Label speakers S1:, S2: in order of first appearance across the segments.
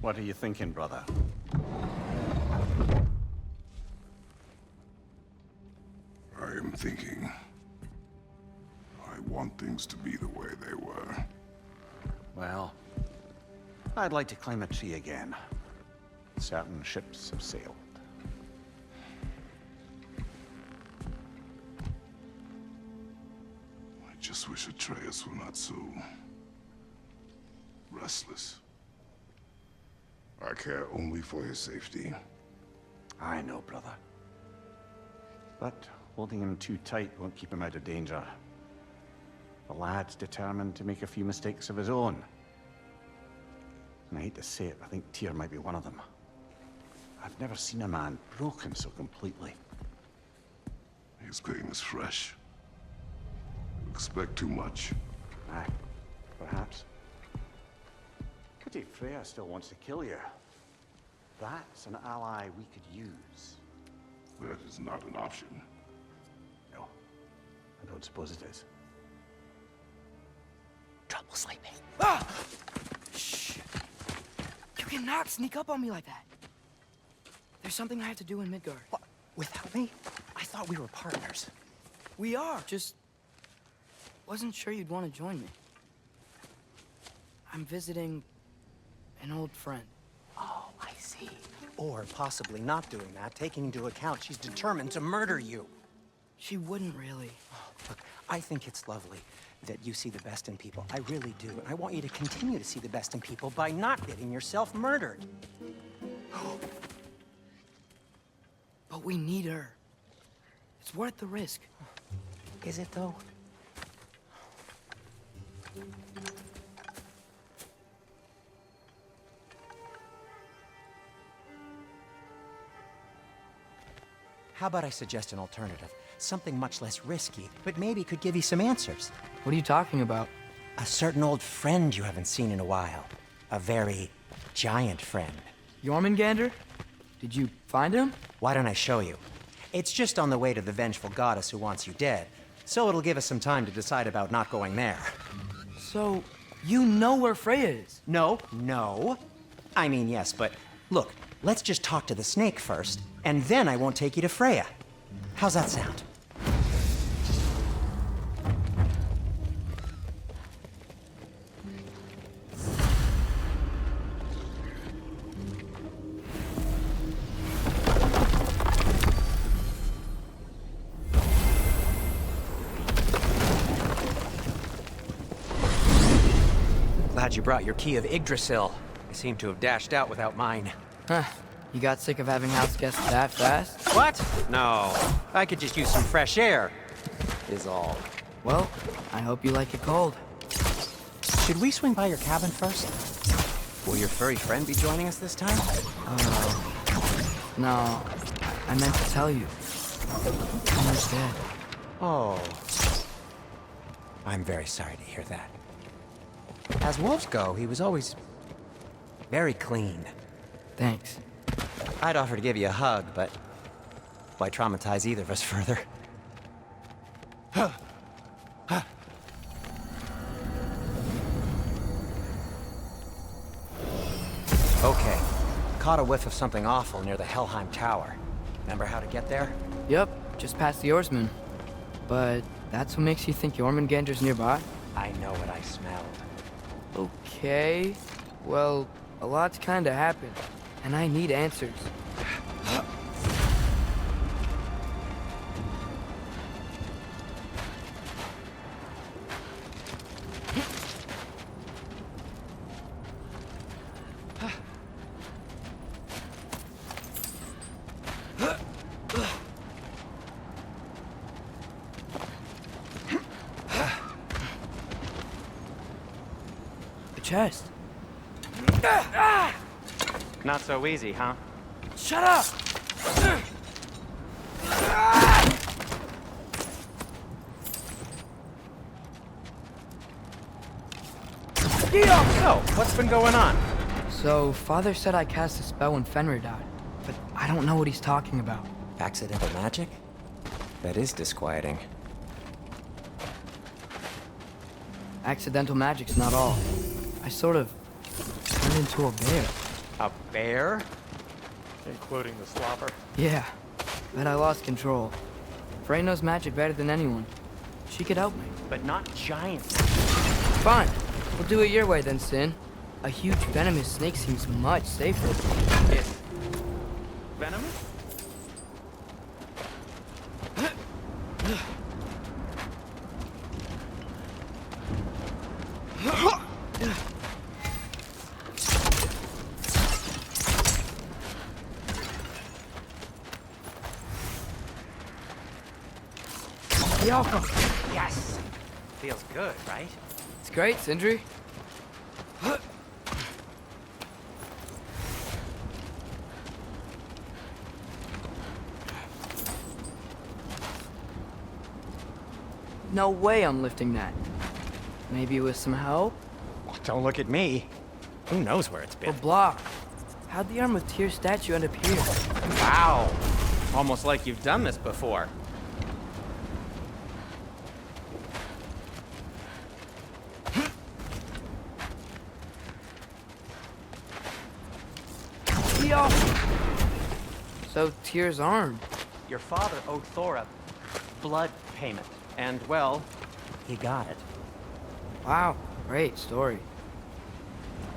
S1: What are you thinking, brother?
S2: I am thinking. I want things to be the way they were.
S1: Well, I'd like to climb a tree again. Certain ships have sailed.
S2: I just wish ATREUS were not so restless. I care only for his safety.
S1: I know, brother. But holding him too tight won't keep him out of danger. The lad's determined to make a few mistakes of his own. And I hate to say it, I think Tyr might be one of them. I've never seen a man broken so completely.
S2: His pain is fresh. You expect too much.
S1: Aye, perhaps. Pity Freya still wants to kill you. That's an ally we could use.
S2: That is not an option.
S1: No, I don't suppose it is.
S3: Trouble sleeping. Ah! Shh. You cannot sneak up on me like that. There's something I have to do in Midgard.
S4: What? Without me? I thought we were partners.
S3: We are. Just wasn't sure you'd want to join me. I'm visiting an old friend.
S4: Oh, I see. Or possibly not doing that, taking into account she's determined to murder you.
S3: She wouldn't really.
S4: Look, I think it's lovely that you see the best in people. I really do. And I want you to continue to see the best in people by not getting yourself murdered.
S3: But we need her. It's worth the risk.
S4: Is it, though? How about I suggest an alternative? Something much less risky, but maybe could give you some answers.
S3: What are you talking about?
S4: A certain old friend you haven't seen in a while. A very giant friend.
S3: Jormungandr? Did you find him?
S4: Why don't I show you? It's just on the way to the vengeful goddess who wants you dead, so it'll give us some time to decide about not going there.
S3: So, you know where Freya is?
S4: No. I mean, yes, but look, let's just talk to the snake first, and then I won't take you to Freya. How's that sound? Glad you brought your key of Yggdrasil. I seem to have dashed out without mine.
S3: Huh. You got sick of having house guests that fast?
S4: What? No. I could just use some fresh air, is all.
S3: Well, I hope you like it cold.
S4: Should we swing by your cabin first? Will your furry friend be joining us this time?
S3: No. I meant to tell you. Homer's dead.
S4: Oh. I'm very sorry to hear that. As wolves go, he was always very clean.
S3: Thanks.
S4: I'd offer to give you a hug, but why traumatize either of us further? Okay. Caught a whiff of something awful near the Helheim Tower. Remember how to get there?
S3: Yep, just past the oarsman. But that's what makes you think Jormungandr's nearby?
S4: I know what I smelled.
S3: Okay. Well, a lot's kinda happened, and I need answers. The chest.
S4: Not so easy, huh?
S3: Shut up!
S4: So, what's been going on?
S3: So, Father said I cast a spell when Fenrir died, but I don't know what he's talking about.
S4: Accidental magic? That is disquieting.
S3: Accidental magic's not all. I sort of turned into a bear.
S4: A bear?
S5: Including the slobber.
S3: Yeah, but I lost control. Frey knows magic better than anyone. She could help me.
S4: But not giants.
S3: Fine. We'll do it your way then, Sin. A huge venomous snake seems much safer.
S4: It's venomous?
S3: The alpha.
S4: Yes. Feels good, right?
S3: It's great, Sindri. No way I'm lifting that. Maybe with some help?
S4: Don't look at me. Who knows where it's
S3: Or
S4: been?
S3: block. How'd the Arm of Tyr statue end up here?
S4: Wow. Almost like you've done this before.
S3: The alpha. So Tyr's arm.
S4: Your father owed Thor a blood payment. And, well, he got it.
S3: Wow, great story.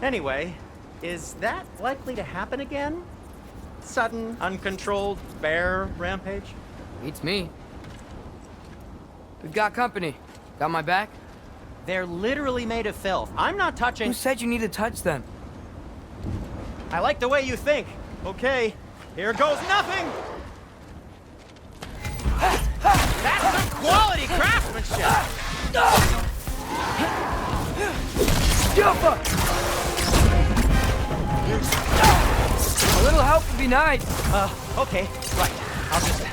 S4: Anyway, is that likely to happen again? Sudden, uncontrolled bear rampage?
S3: Beats me. We've got company. Got my back?
S4: They're literally made of filth. I'm not touching...
S3: Who said you need to touch them?
S4: I like the way you think. Okay, here goes nothing! That's some quality craftsmanship!
S3: Jumper! A little help would be nice.
S4: Okay, right. I'll just...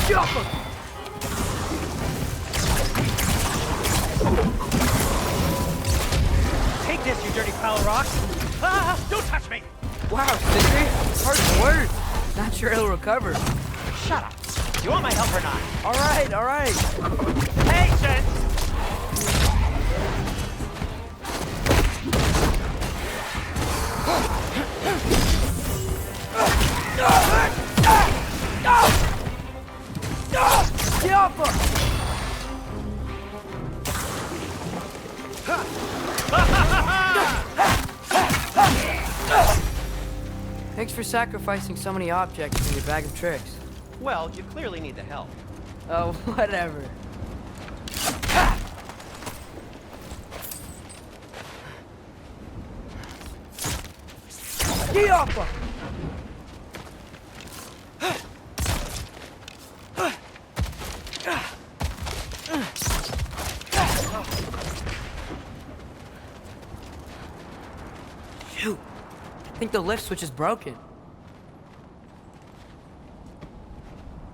S3: Jumper!
S4: Take this, you dirty pile of rocks! Ah, don't touch me!
S3: Wow, Sindri, harsh words. Not sure he'll recover.
S4: Shut up. Do you want my help or not?
S3: All right.
S4: Patience!
S3: Jumper! Thanks for sacrificing so many objects in your bag of tricks.
S4: Well, you clearly need the help.
S3: Oh, whatever. Jumper! Shoot. I think the lift switch is broken.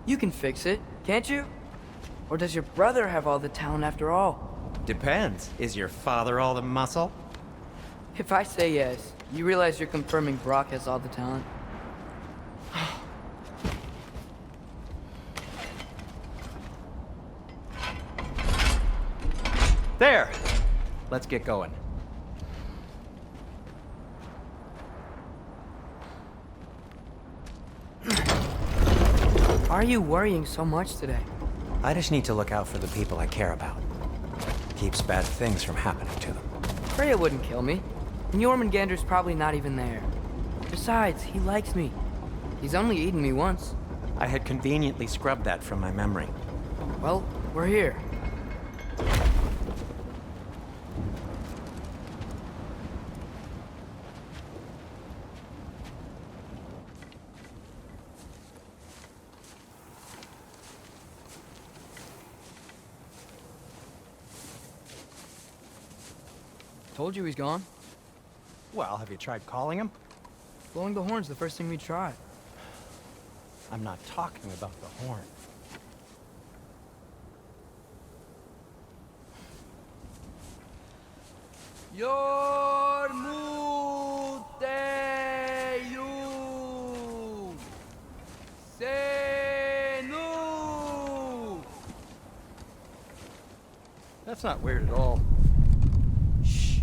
S3: You can fix it, can't you? Or does your brother have all the talent after all?
S4: Depends. Is your father all the muscle?
S3: If I say yes, you realize you're confirming Brock has all the talent?
S4: There! Let's get going.
S3: Why are you worrying so much today?
S4: I just need to look out for the people I care about. Keeps bad things from happening to them.
S3: Freya wouldn't kill me. And Jormungandr's probably not even there. Besides, he likes me. He's only eaten me once.
S4: I had conveniently scrubbed that from my memory.
S3: Well, we're here. Told you he's gone.
S4: Well, have you tried calling him?
S3: Blowing the horn's the first thing we tried.
S4: I'm not talking about the horn.
S5: That's not weird at all.
S3: Shh.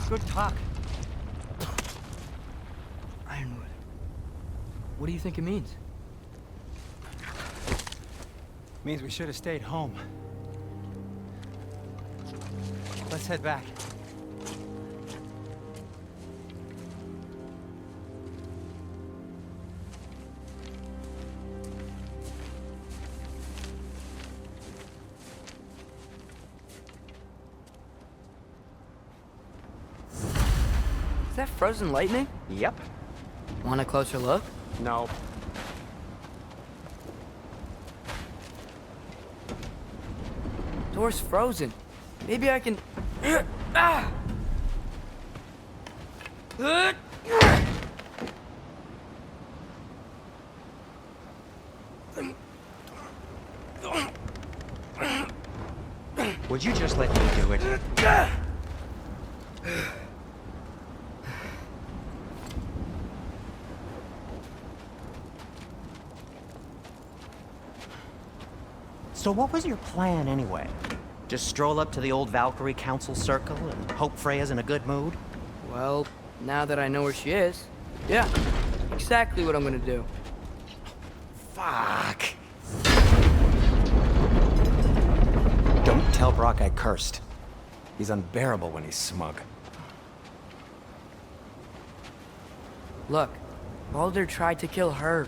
S5: Good talk.
S3: Ironwood. What do you think it means?
S4: Means we should have stayed home. Let's head back.
S3: Is that frozen lightning?
S4: Yep.
S3: Want a closer look?
S4: No.
S3: Door's frozen. Maybe I can... Ah!
S4: Would you just let me do it? So what was your plan anyway? Just stroll up to the old Valkyrie Council Circle and hope Freya's in a good mood?
S3: Well, now that I know where she is, yeah, exactly what I'm gonna do.
S4: Fuck. Don't tell Brock I cursed. He's unbearable when he's smug.
S3: Look, Baldur tried to kill her.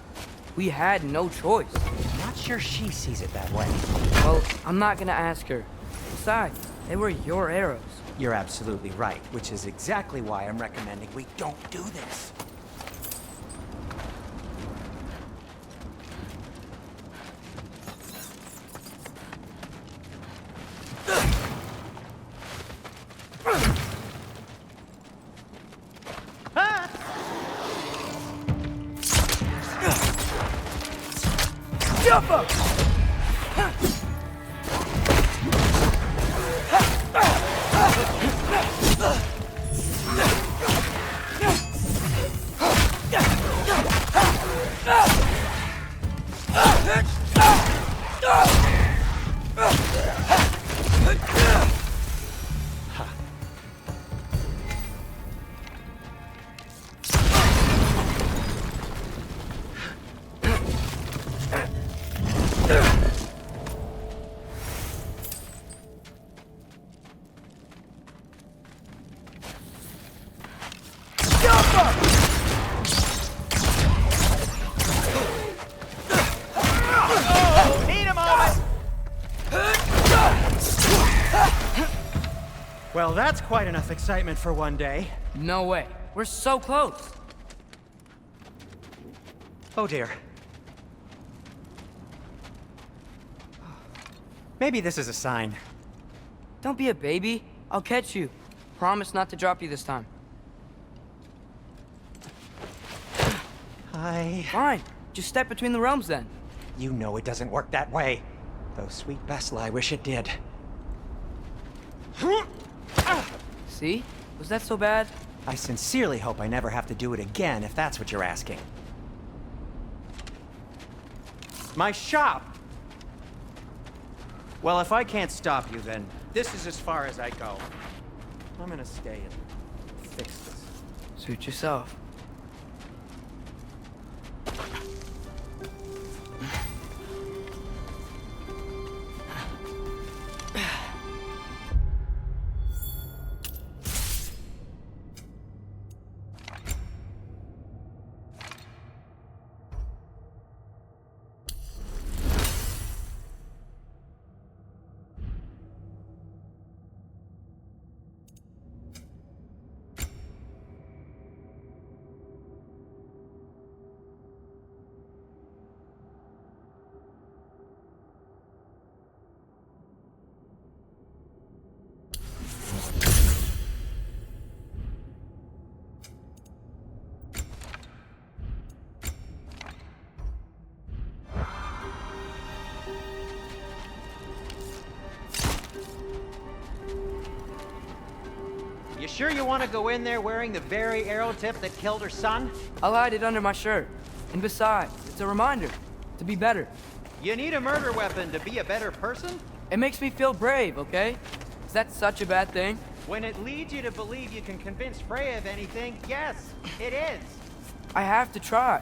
S3: We had no choice.
S4: Not sure she sees it that way.
S3: Well, I'm not gonna ask her. Besides, they were your arrows.
S4: You're absolutely right, which is exactly why I'm recommending we don't do this.
S3: Jump up!
S4: Well, that's quite enough excitement for one day.
S3: No way. We're so close.
S4: Oh dear. Maybe this is a sign.
S3: Don't be a baby. I'll catch you. Promise not to drop you this time. Fine. Just step between the realms then.
S4: You know it doesn't work that way. Though sweet Bessel, I wish it did.
S3: See? Was that so bad?
S4: I sincerely hope I never have to do it again, if that's what you're asking. My shop! Well, if I can't stop you, then this is as far as I go. I'm gonna stay and fix this.
S3: Suit yourself.
S4: You sure you want to go in there wearing the very arrow tip that killed her son?
S3: I'll hide it under my shirt. And besides, it's a reminder to be better.
S4: You need a murder weapon to be a better person?
S3: It makes me feel brave, okay? Is that such a bad thing?
S4: When it leads you to believe you can convince Freya of anything, yes, it is.
S3: I have to try.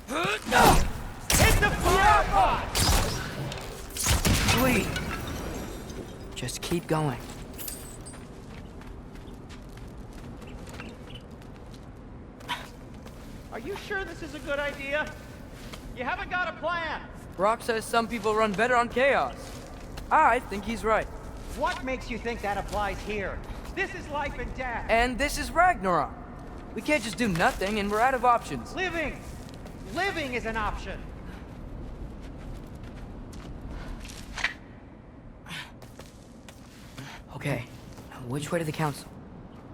S4: Hit the flower pot!
S3: Please. Just keep going.
S4: Are you sure this is a good idea? You haven't got a plan.
S3: Brock says some people run better on chaos. I think he's right.
S4: What makes you think that applies here? This is life and death.
S3: And this is Ragnarok. We can't just do nothing and we're out of options.
S4: Living! Living is an option.
S3: Okay, now which way to the council?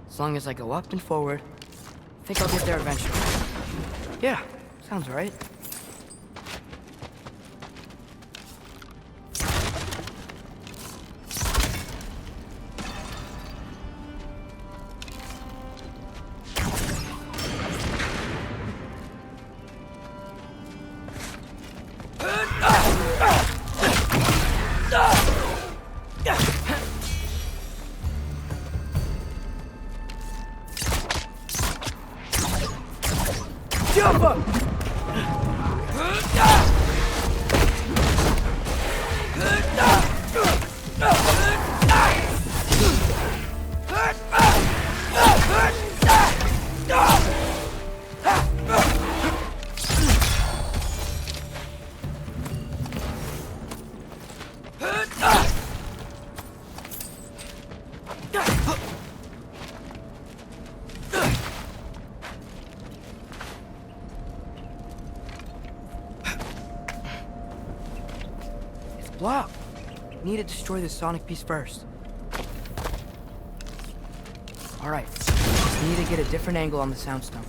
S3: As long as I go up and forward, I think I'll get there eventually. Yeah, sounds right. Jump up! Blocked. Need to destroy the sonic piece first. Alright, just need to get a different angle on the soundstone.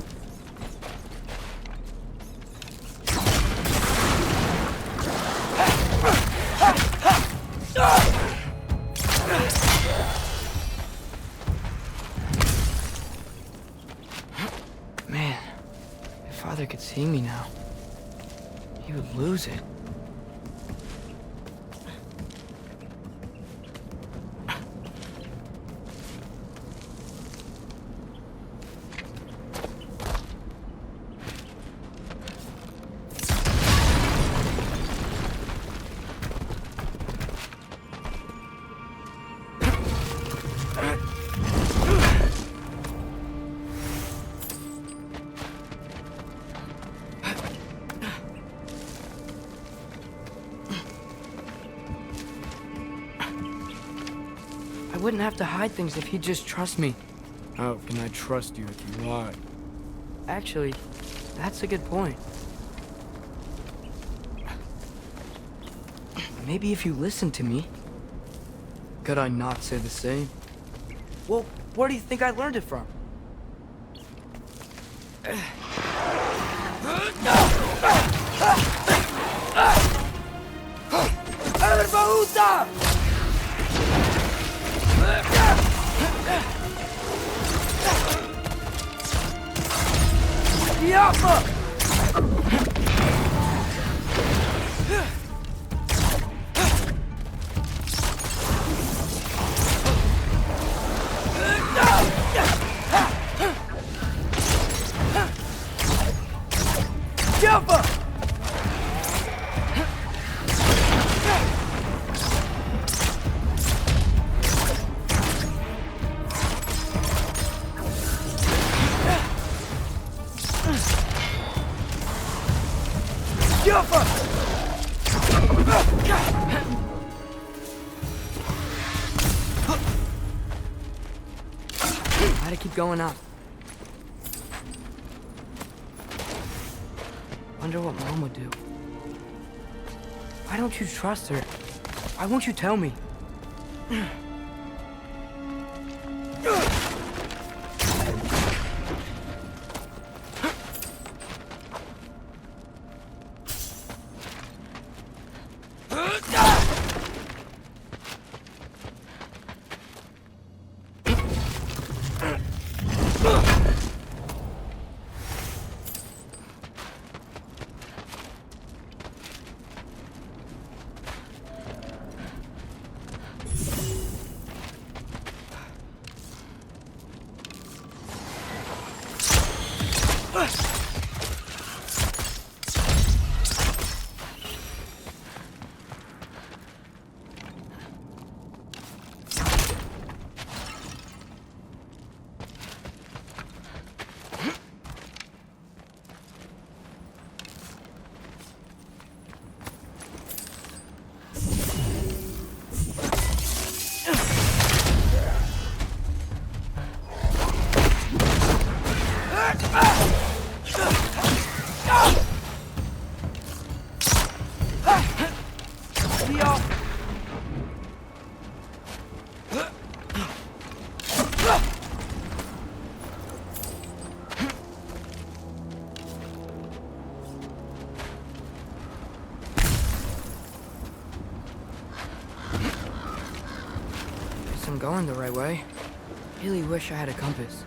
S3: Man, if Father could see me now, he would lose it. wouldn't have to hide things if he'd just trust me.
S6: How can I trust you if you lie?
S3: Actually, that's a good point. Maybe if you listen to me.
S6: Could I not say the same?
S3: Well, where do you think I learned it from? Gotta keep going up. Wonder what Mom would do. Why don't you trust her? Why won't you tell me? I'm going the right way. Really wish I had a compass.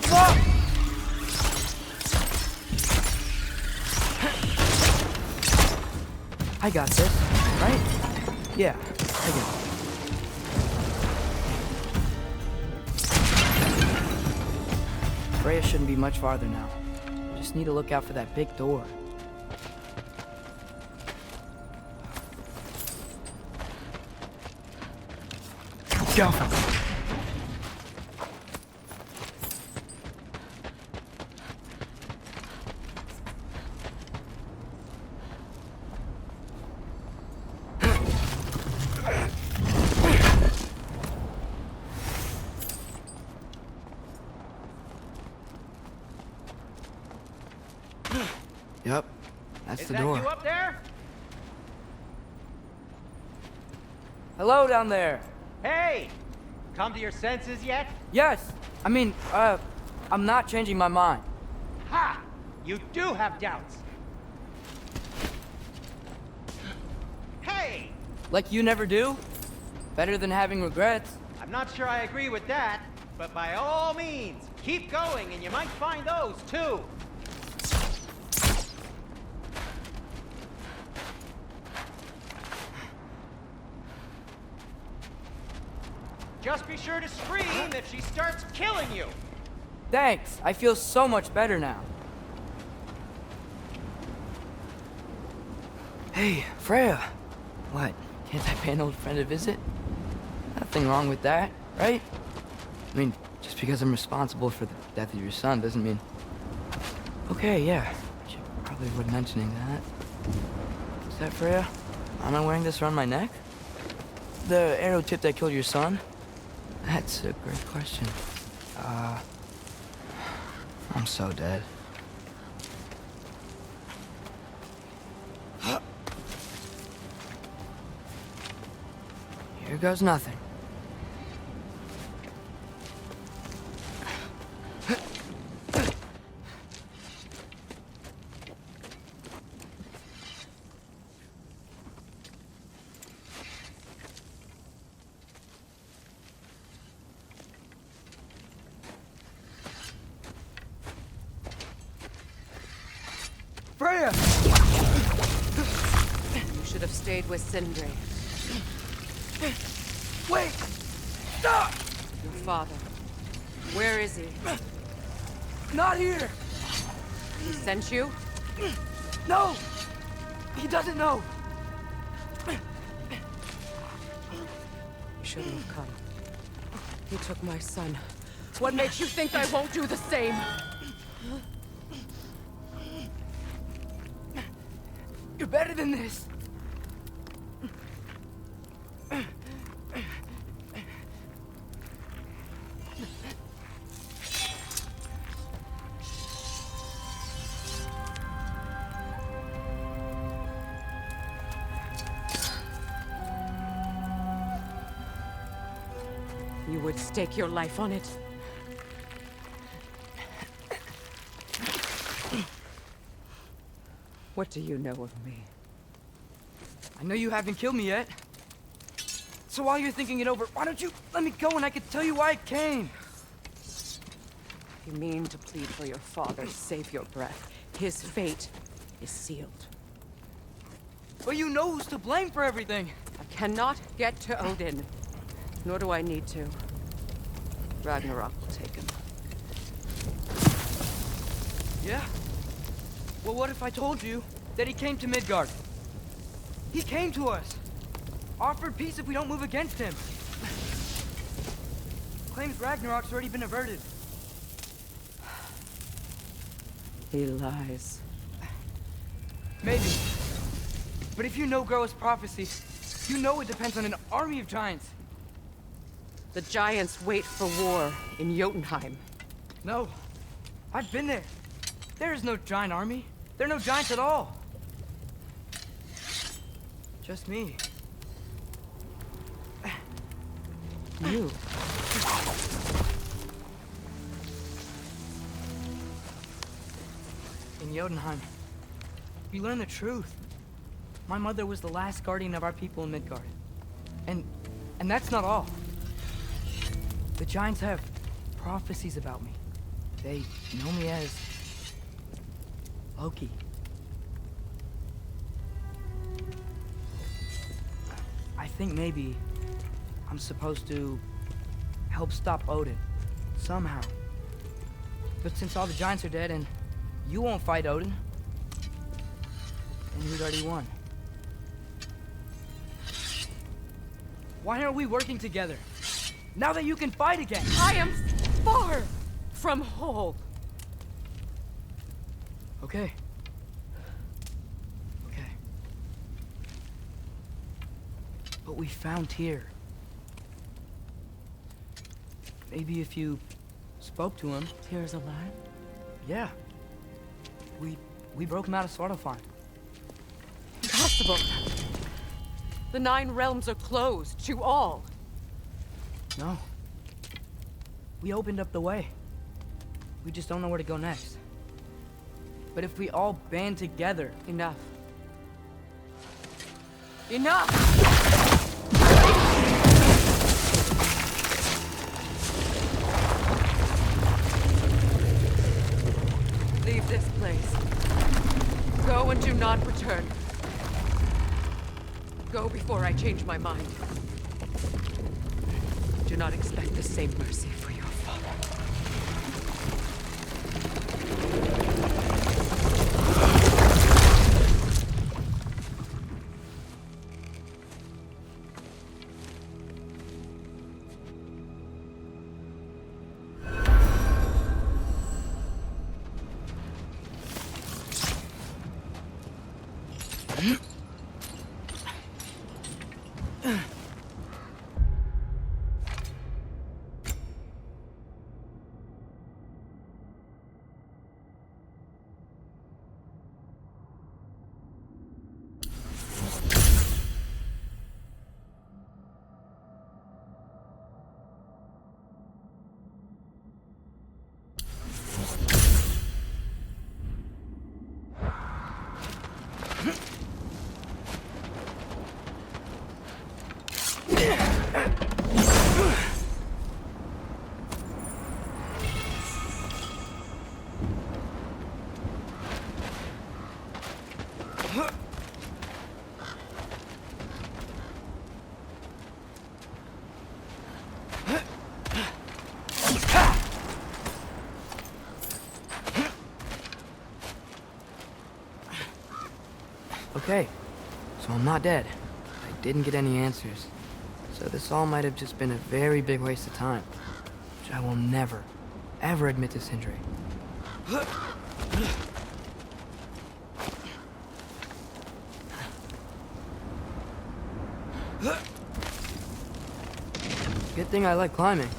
S3: Fuck! I got this, right? Yeah, I got it. Freya shouldn't be much farther now. Just need to look out for that big door. Go! Yep, that's the door.
S5: Is that you up there?
S3: Hello down there.
S5: Hey! Come to your senses yet?
S3: Yes, I mean, I'm not changing my mind.
S5: Ha! You do have doubts. Hey!
S3: Like you never do? Better than having regrets.
S5: I'm not sure I agree with that, but by all means, keep going and you might find those too. Just be sure to scream if she starts killing you.
S3: Thanks, I feel so much better now. Hey, Freya. What, can't I pay an old friend a visit? Nothing wrong with that, right? I mean, just because I'm responsible for the death of your son doesn't mean... Okay, yeah, should probably avoid mentioning that. Is that Freya? Am I wearing this around my neck? The arrow tip that killed your son? That's a great question. I'm so dead. Here goes nothing. Freya!
S7: You should have stayed with Sindri.
S3: Wait! Stop!
S7: Your father. Where is he?
S3: Not here!
S7: He sent you?
S3: No! He doesn't know!
S7: You shouldn't have come. He took my son. What makes you think I won't do the same?
S3: You're better than this!
S7: You would stake your life on it. What do you know of me?
S3: I know you haven't killed me yet. So while you're thinking it over, why don't you let me go and I can tell you why I came?
S7: You mean to plead for your father, save your breath. His fate is sealed.
S3: But you know who's to blame for everything.
S7: I cannot get to Odin. Nor do I need to. Ragnarok will take him.
S3: Yeah? Well, what if I told you that he came to Midgard? He came to us. Offered peace if we don't move against him. Claims Ragnarok's already been averted.
S7: He lies.
S3: Maybe. But if you know Groa's prophecy, you know it depends on an army of giants.
S7: The giants wait for war in Jotunheim.
S3: No. I've been there. There is no giant army. There are no giants at all. Just me.
S7: You.
S3: In Jotunheim, we learn the truth. My mother was the last guardian of our people in Midgard. And that's not all. The giants have prophecies about me. They know me as Loki. I think maybe I'm supposed to help stop Odin, somehow. But since all the giants are dead and you won't fight Odin, then he's already won. Why aren't we working together? Now that you can fight again!
S7: I am far from whole.
S3: Okay. Okay. But we found Tyr. Maybe if you spoke to him.
S7: Tyr's alive?
S3: Yeah. We broke him out of Svartalfheim.
S7: Impossible. The 9 realms are closed to all.
S3: No. We opened up the way. We just don't know where to go next. But if we all band together...
S7: Enough. Enough! Leave this place. Go and do not return. Go before I change my mind. Do not expect the same mercy for your father.
S3: Okay, so I'm not dead. I didn't get any answers. So this all might have just been a very big waste of time. Which I will never, ever admit to Sindri. Good thing I like climbing.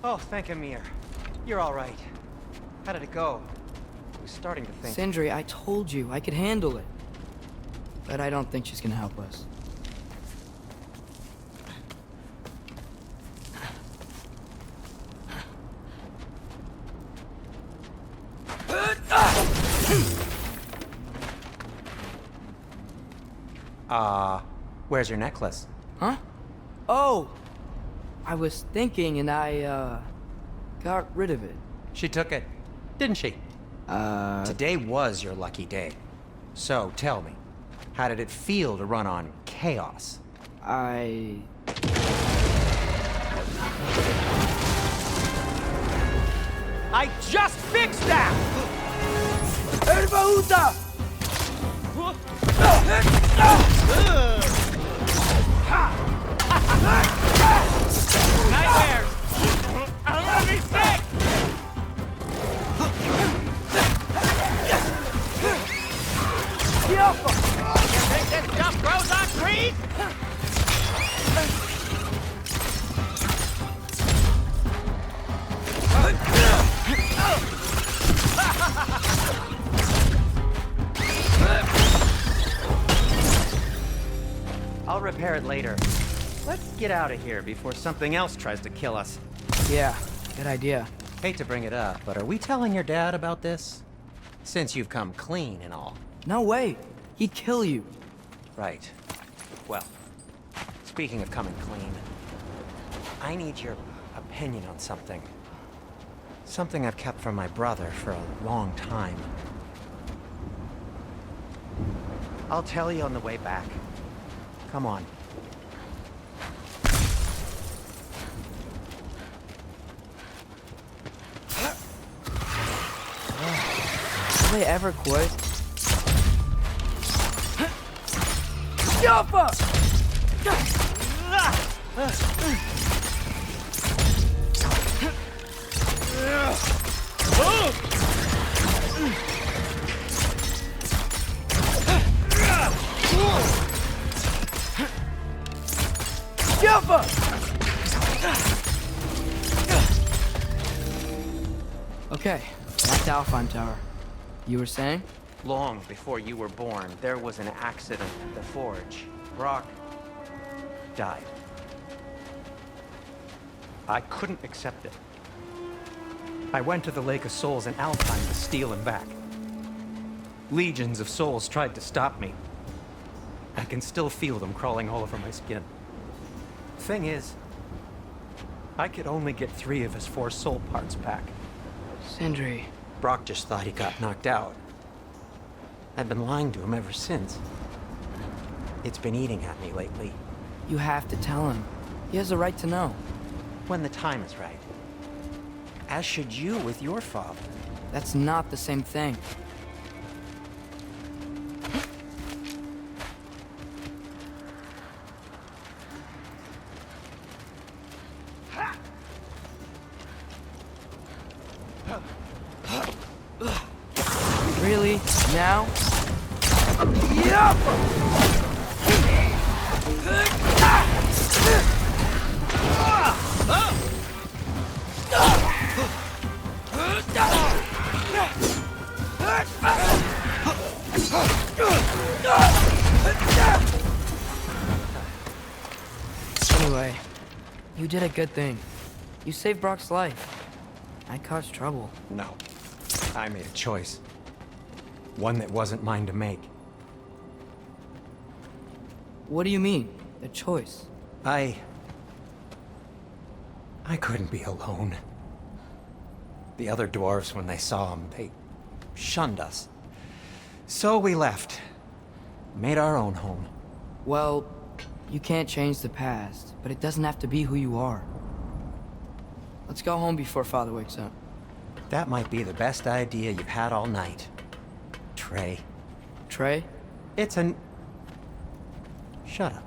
S5: Oh, thank Amir. You're all right. How did it go? I was starting to think...
S3: Sindri, I told you I could handle it. But I don't think she's gonna help us.
S4: Where's your necklace?
S3: Huh? Oh! I was thinking and I, got rid of it.
S4: She took it, didn't she? Today was your lucky day. So, tell me, how did it feel to run on chaos?
S3: I
S5: just fixed that! Nightmares! I'm gonna be sick! You think this stuff grows on trees? I'll repair it later. Let's get out of here before something else tries to kill us.
S3: Yeah, good idea.
S4: Hate to bring it up, but are we telling your dad about this? Since you've come clean and all.
S3: No way. He'd kill you.
S4: Right. Well, speaking of coming clean, I need your opinion on something. Something I've kept from my brother for a long time. I'll tell you on the way back. Come on.
S3: Will they ever quit? Jump up! Jump up! Okay, back to Alpine Tower. You were saying?
S4: Long before you were born, there was an accident at the forge. Brock died. I couldn't accept it. I went to the Lake of Souls in Alpine to steal him back. Legions of souls tried to stop me. I can still feel them crawling all over my skin. Thing is, I could only get 3 of his 4 soul parts back.
S3: Sindri.
S4: Brock just thought he got knocked out. I've been lying to him ever since. It's been eating at me lately.
S3: You have to tell him. He has a right to know.
S4: When the time is right. As should you with your father.
S3: That's not the same thing. Really? Now? Anyway, you did a good thing. You saved Brock's life. I caused trouble.
S4: No. I made a choice. One that wasn't mine to make.
S3: What do you mean? A choice?
S4: I couldn't be alone. The other dwarves, when they saw him, they shunned us. So we left. Made our own home.
S3: Well, you can't change the past, but it doesn't have to be who you are. Let's go home before Father wakes up.
S4: That might be the best idea you've had all night. Trey.
S3: Trey?
S4: It's an... Shut up.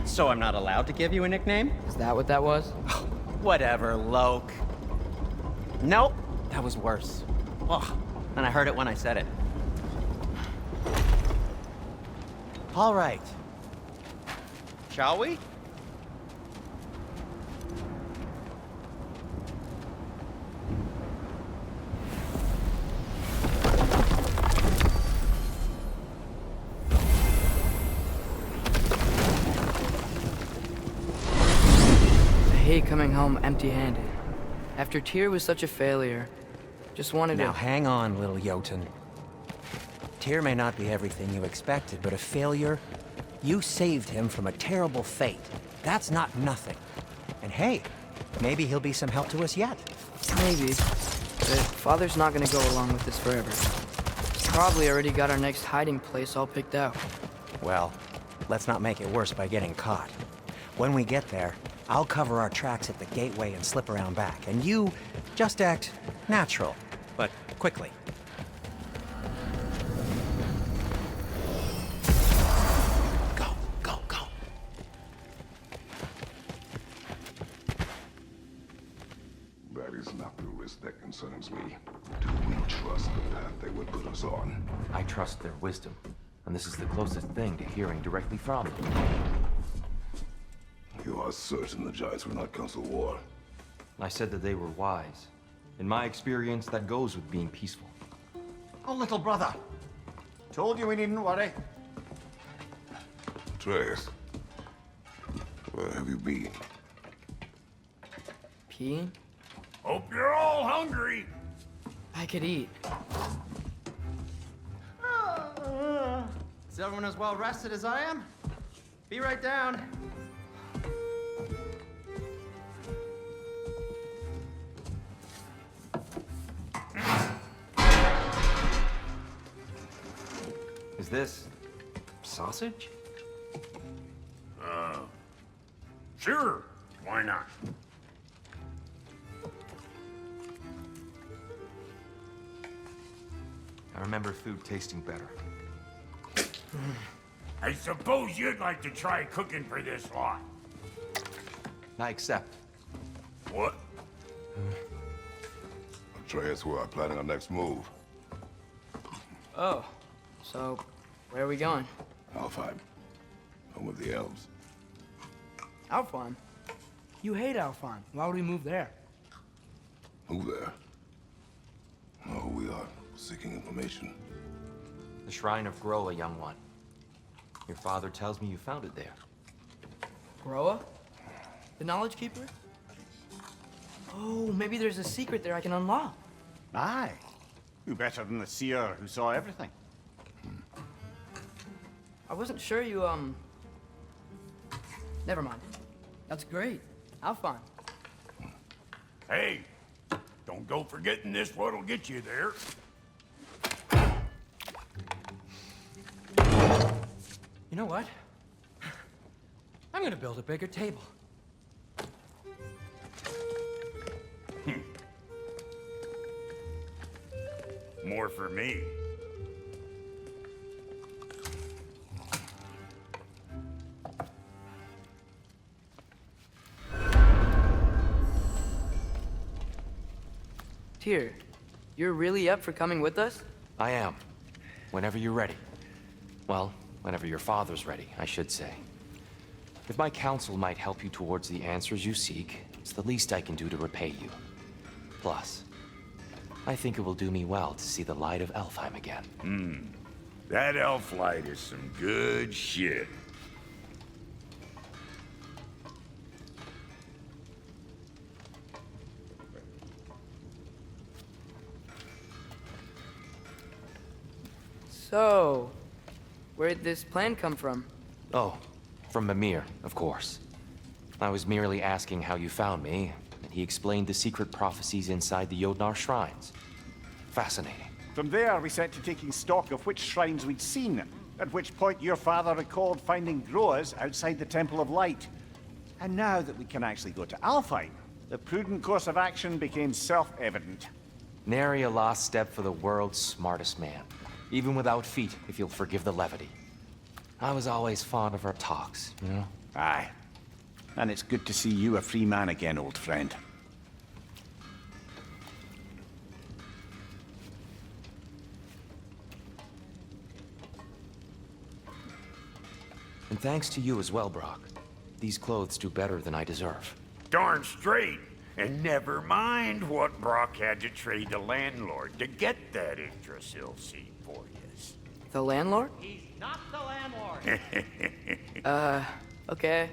S4: So I'm not allowed to give you a nickname?
S3: Is that what that was?
S4: Whatever, Loke. Nope, that was worse. Ugh, and I heard it when I said it. All right. Shall we?
S3: I hate coming home empty-handed. After Tyr was such a failure, just wanted
S4: Now
S3: to...
S4: hang on, little Jotun. Tyr may not be everything you expected, but a failure? You saved him from a terrible fate. That's not nothing. And hey, maybe he'll be some help to us yet.
S3: Maybe. But Father's not gonna go along with this forever. He's probably already got our next hiding place all picked out.
S4: Well, let's not make it worse by getting caught. When we get there, I'll cover our tracks at the gateway and slip around back, and you just act natural, but quickly. Go, go, go.
S2: That is not the risk that concerns me. Do we trust the path they would put us on?
S8: I trust their wisdom, and this is the closest thing to hearing directly from them.
S2: You are certain the Giants were not Council War?
S8: I said that they were wise. In my experience, that goes with being peaceful.
S1: Oh, little brother. Told you we needn't worry.
S2: Atreus, where have you been?
S3: Peeing?
S9: Hope you're all hungry.
S3: I could eat.
S5: Is everyone as well rested as I am? Be right down.
S8: Is this sausage?
S9: Sure, why not?
S8: I remember food tasting better.
S9: I suppose you'd like to try cooking for this lot.
S8: I accept.
S9: What?
S2: Atreus, we're planning our next move.
S3: Oh, so where are we going?
S2: Alfheim, home of the elves.
S6: Alfheim? You hate Alfheim. Why would we move there?
S2: Move there? No, we are seeking information.
S8: The Shrine of Groa, young one. Your father tells me you found it there.
S3: Groa? The Knowledge Keeper? Oh, maybe there's a secret there I can unlock.
S1: Aye. Who better than the seer who saw everything?
S3: I wasn't sure you, Never mind. That's great. Alfheim.
S9: Hey, don't go forgetting this what'll get you there.
S5: You know what? I'm gonna build a bigger table.
S9: More for me.
S3: Tyr, you're really up for coming with us?
S8: I am. Whenever you're ready. Well, whenever your father's ready, I should say. If my counsel might help you towards the answers you seek, it's the least I can do to repay you. Plus, I think it will do me well to see the light of Alfheim again.
S9: That elf light is some good shit.
S3: So, where'd this plan come from?
S8: Oh, from Mimir, of course. I was merely asking how you found me, and he explained the secret prophecies inside the Jotnar shrines. Fascinating.
S1: From there, we set to taking stock of which shrines we'd seen, at which point your father recalled finding Groas outside the Temple of Light. And now that we can actually go to Alfheim, the prudent course of action became self-evident.
S8: Nary a lost step for the world's smartest man. Even without feet, if you'll forgive the levity. I was always fond of our talks, you know?
S1: Aye. And it's good to see you a free man again, old friend.
S8: And thanks to you as well, Brock. These clothes do better than I deserve.
S9: Darn straight. And never mind what Brock had to trade the landlord to get that Yggdrasil seed for yous.
S3: The landlord?
S5: He's not the landlord.
S3: Okay.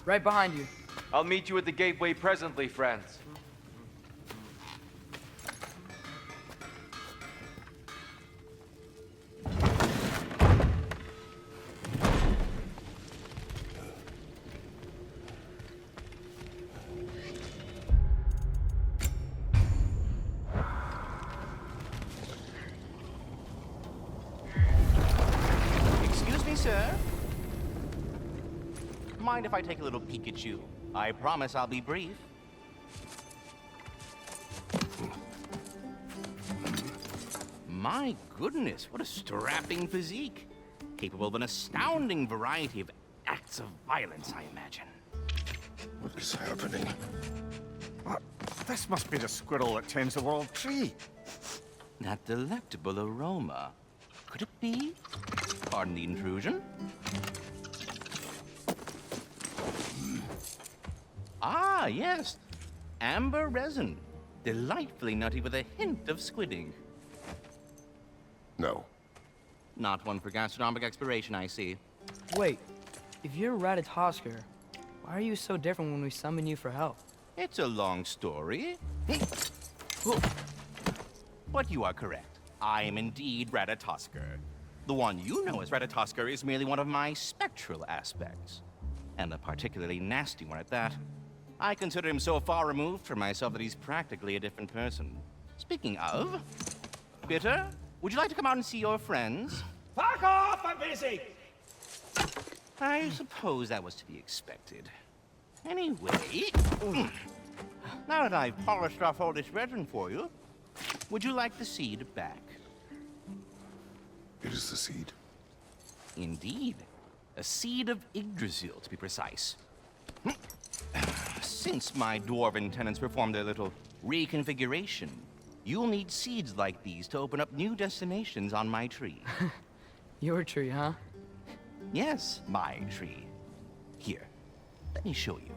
S3: Right behind you.
S8: I'll meet you at the gateway presently, friends.
S5: Excuse me, sir.
S10: mind if I take a little peek at you? I promise I'll be brief. My goodness, what a strapping physique. Capable of an astounding variety of acts of violence, I imagine.
S2: What is happening?
S1: This must be the squirrel that tends the world tree.
S10: That delectable aroma. Could it be? Pardon the intrusion. Ah, yes. Amber resin. Delightfully nutty with a hint of squidding.
S2: No.
S10: Not one for gastronomic exploration, I see.
S3: Wait, if you're Ratatosker, why are you so different when we summon you for help?
S10: It's a long story. But you are correct. I am indeed Ratatosker. The one you know as Ratatosker is merely one of my spectral aspects. And a particularly nasty one at that. I consider him so far removed from myself that he's practically a different person. Speaking of, Bitter, would you like to come out and see your friends?
S6: Fuck off! I'm busy!
S10: I suppose that was to be expected. Anyway, now that I've polished off all this resin for you, would you like the seed back?
S2: It is the seed.
S10: Indeed. A seed of Yggdrasil, to be precise. Since my dwarven tenants performed their little reconfiguration, you'll need seeds like these to open up new destinations on my tree.
S3: Your tree, huh?
S10: Yes, my tree. Here, let me show you.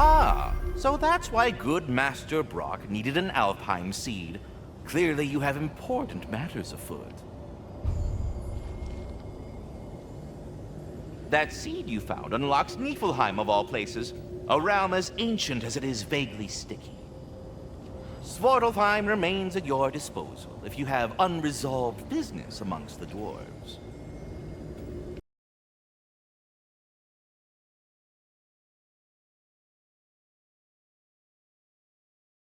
S10: Ah, so that's why good Master Brock needed an Alpine seed. Clearly you have important matters afoot. That seed you found unlocks Niflheim of all places, a realm as ancient as it is vaguely sticky. Svartalfheim remains at your disposal if you have unresolved business amongst the dwarves.